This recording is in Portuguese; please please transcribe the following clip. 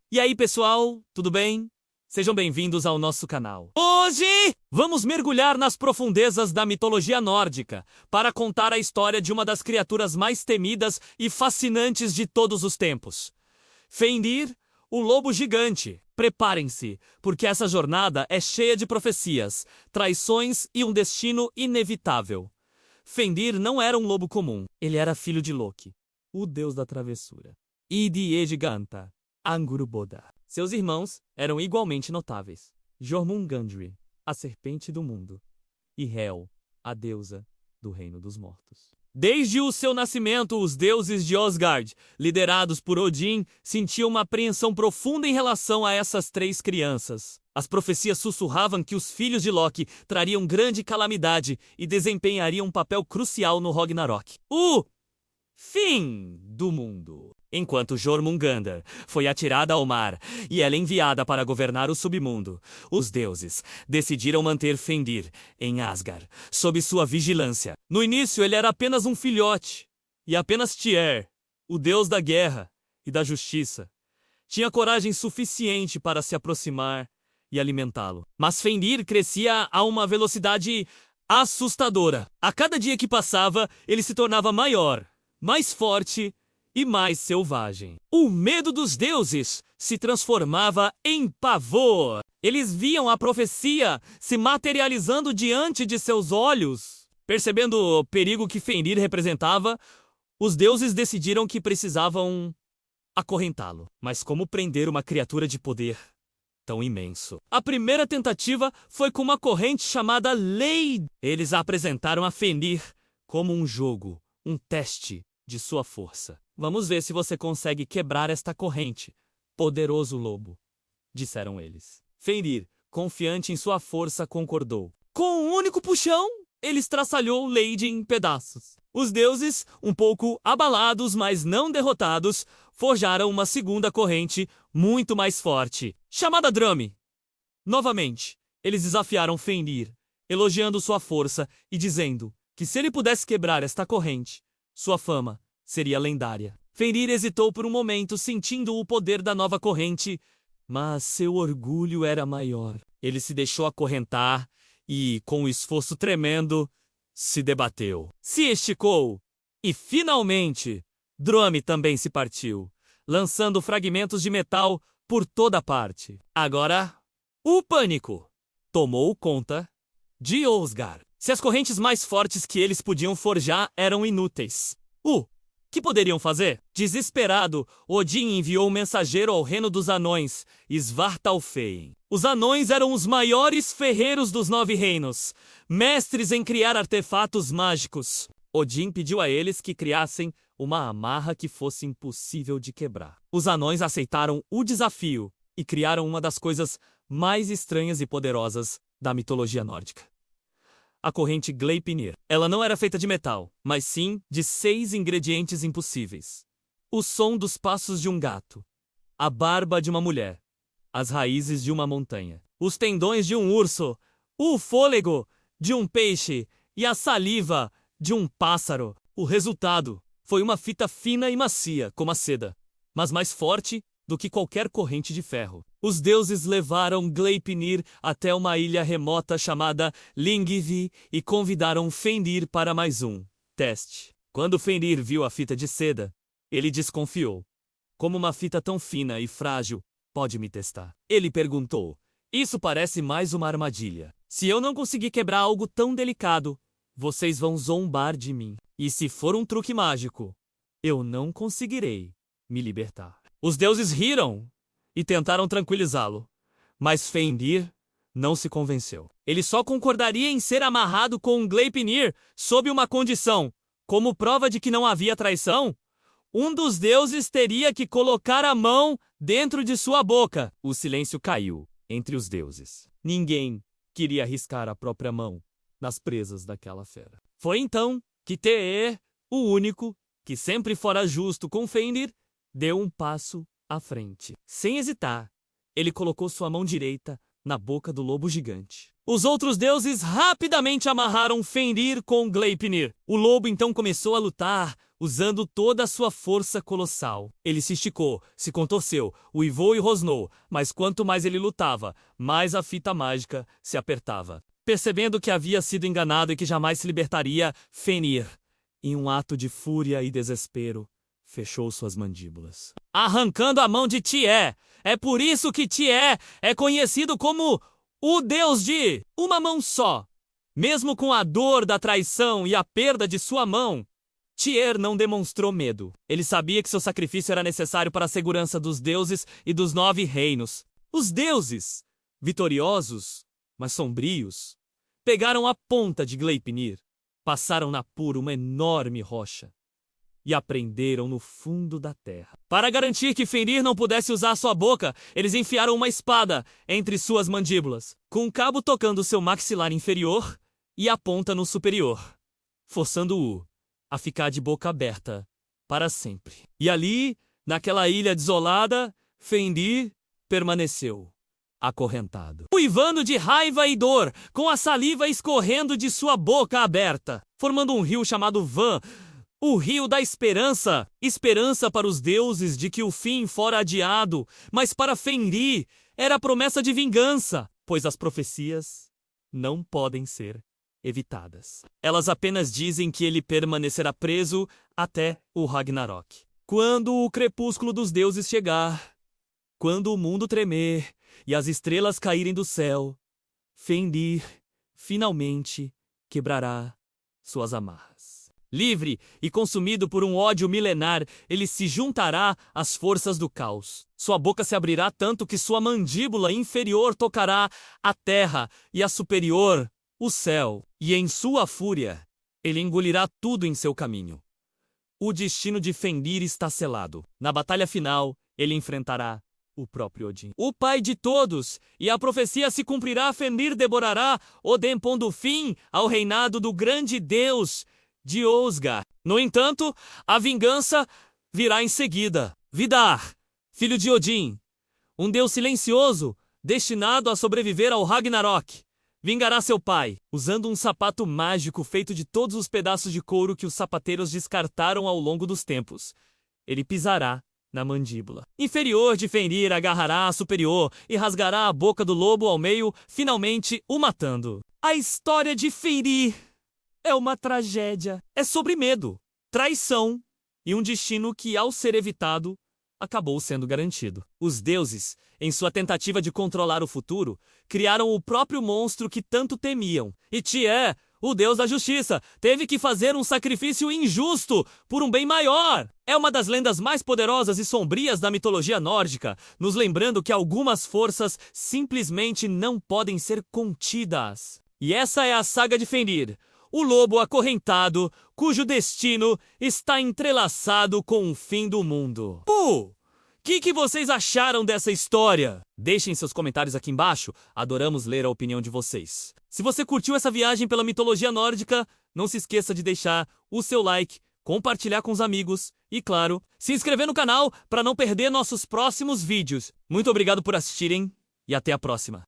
E aí, pessoal, tudo bem? Sejam bem-vindos ao nosso canal. Hoje vamos mergulhar nas profundezas da mitologia nórdica para contar a história de uma das criaturas mais temidas e fascinantes de todos os tempos. Fenrir, o lobo gigante. Preparem-se, porque essa jornada é cheia de profecias, traições e um destino inevitável. Fenrir não era um lobo comum, ele era filho de Loki, o deus da travessura, e de Edganta, Anguruboda. Seus irmãos eram igualmente notáveis: Jormungandr, a serpente do mundo, e Hel, a deusa do reino dos mortos. Desde o seu nascimento, os deuses de Asgard, liderados por Odin, sentiam uma apreensão profunda em relação a essas três crianças. As profecias sussurravam que os filhos de Loki trariam grande calamidade e desempenhariam um papel crucial no Ragnarok, o fim do mundo. Enquanto Jormungandr foi atirada ao mar e ela enviada para governar o submundo, os deuses decidiram manter Fenrir em Asgard, sob sua vigilância. No início ele era apenas um filhote, e apenas Tyr, o deus da guerra e da justiça, tinha coragem suficiente para se aproximar e alimentá-lo. Mas Fenrir crescia a uma velocidade assustadora. A cada dia que passava, ele se tornava maior, mais forte e mais selvagem. O medo dos deuses se transformava em pavor. Eles viam a profecia se materializando diante de seus olhos. Percebendo o perigo que Fenrir representava, os deuses decidiram que precisavam acorrentá-lo. Mas como prender uma criatura de poder tão imenso? A primeira tentativa foi com uma corrente chamada Lei. Eles a apresentaram a Fenrir como um jogo, um teste de sua força. Vamos ver se você consegue quebrar esta corrente, poderoso lobo, disseram eles. Fenrir, confiante em sua força, concordou. Com um único puxão, ele estraçalhou Lady em pedaços. Os deuses, um pouco abalados, mas não derrotados, forjaram uma segunda corrente muito mais forte, chamada Drame. Novamente, eles desafiaram Fenrir, elogiando sua força e dizendo que se ele pudesse quebrar esta corrente, sua fama seria lendária. Fenrir hesitou por um momento, sentindo o poder da nova corrente, mas seu orgulho era maior. Ele se deixou acorrentar e, com um esforço tremendo, se debateu. Se esticou e, finalmente, Drome também se partiu, lançando fragmentos de metal por toda parte. Agora, o pânico tomou conta de Asgard. Se as correntes mais fortes que eles podiam forjar eram inúteis, que poderiam fazer? Desesperado, Odin enviou um mensageiro ao reino dos anões, Svartalfheim. Os anões eram os maiores ferreiros dos 9 reinos, mestres em criar artefatos mágicos. Odin pediu a eles que criassem uma amarra que fosse impossível de quebrar. Os anões aceitaram o desafio e criaram uma das coisas mais estranhas e poderosas da mitologia nórdica: a corrente Gleipnir. Ela não era feita de metal, mas sim de 6 ingredientes impossíveis: o som dos passos de um gato, a barba de uma mulher, as raízes de uma montanha, os tendões de um urso, o fôlego de um peixe e a saliva de um pássaro. O resultado foi uma fita fina e macia, como a seda, mas mais forte do que qualquer corrente de ferro. Os deuses levaram Gleipnir até uma ilha remota chamada Lingvi e convidaram Fenrir para mais um teste. Quando Fenrir viu a fita de seda, ele desconfiou. Como uma fita tão fina e frágil pode me testar? Ele perguntou. Isso parece mais uma armadilha. Se eu não conseguir quebrar algo tão delicado, vocês vão zombar de mim. E se for um truque mágico, eu não conseguirei me libertar. Os deuses riram e tentaram tranquilizá-lo, mas Fenrir não se convenceu. Ele só concordaria em ser amarrado com Gleipnir sob uma condição: como prova de que não havia traição, um dos deuses teria que colocar a mão dentro de sua boca. O silêncio caiu entre os deuses. Ninguém queria arriscar a própria mão nas presas daquela fera. Foi então que Tyr, o único que sempre fora justo com Fenrir, deu um passo à frente. Sem hesitar, ele colocou sua mão direita na boca do lobo gigante. Os outros deuses rapidamente amarraram Fenrir com Gleipnir. O lobo então começou a lutar, usando toda a sua força colossal. Ele se esticou, se contorceu, uivou e rosnou, mas quanto mais ele lutava, mais a fita mágica se apertava. Percebendo que havia sido enganado e que jamais se libertaria, Fenrir, em um ato de fúria e desespero, fechou suas mandíbulas, arrancando a mão de Tyr. É por isso que Tyr é conhecido como o deus de uma mão só. Mesmo com a dor da traição e a perda de sua mão, Tyr não demonstrou medo. Ele sabia que seu sacrifício era necessário para a segurança dos deuses e dos 9 reinos. Os deuses, vitoriosos, mas sombrios, pegaram a ponta de Gleipnir, passaram-na por uma enorme rocha e a prenderam no fundo da terra. Para garantir que Fenrir não pudesse usar sua boca, eles enfiaram uma espada entre suas mandíbulas, com um cabo tocando seu maxilar inferior e a ponta no superior, forçando-o a ficar de boca aberta para sempre. E ali, naquela ilha desolada, Fenrir permaneceu acorrentado, uivando de raiva e dor, com a saliva escorrendo de sua boca aberta, formando um rio chamado Van, o rio da esperança. Esperança para os deuses de que o fim fora adiado, mas para Fenrir era a promessa de vingança, pois as profecias não podem ser evitadas. Elas apenas dizem que ele permanecerá preso até o Ragnarok. Quando o crepúsculo dos deuses chegar, quando o mundo tremer e as estrelas caírem do céu, Fenrir finalmente quebrará suas amarras. Livre e consumido por um ódio milenar, ele se juntará às forças do caos. Sua boca se abrirá tanto que sua mandíbula inferior tocará a terra e a superior o céu. E em sua fúria, ele engolirá tudo em seu caminho. O destino de Fenrir está selado. Na batalha final, ele enfrentará o próprio Odin, o pai de todos, e a profecia se cumprirá. Fenrir devorará Odin, pondo fim ao reinado do grande deus de Osgard. No entanto, a vingança virá em seguida. Vidar, filho de Odin, um deus silencioso, destinado a sobreviver ao Ragnarok, vingará seu pai, usando um sapato mágico feito de todos os pedaços de couro que os sapateiros descartaram ao longo dos tempos. Ele pisará na mandíbula inferior de Fenrir, agarrará a superior e rasgará a boca do lobo ao meio, finalmente o matando. A história de Fenrir é uma tragédia. É sobre medo, traição e um destino que, ao ser evitado, acabou sendo garantido. Os deuses, em sua tentativa de controlar o futuro, criaram o próprio monstro que tanto temiam. E Tyr, o deus da justiça, teve que fazer um sacrifício injusto por um bem maior. É uma das lendas mais poderosas e sombrias da mitologia nórdica, nos lembrando que algumas forças simplesmente não podem ser contidas. E essa é a saga de Fenrir, o lobo acorrentado, cujo destino está entrelaçado com o fim do mundo. O que vocês acharam dessa história? Deixem seus comentários aqui embaixo, adoramos ler a opinião de vocês. Se você curtiu essa viagem pela mitologia nórdica, não se esqueça de deixar o seu like, compartilhar com os amigos e, claro, se inscrever no canal para não perder nossos próximos vídeos. Muito obrigado por assistirem e até a próxima.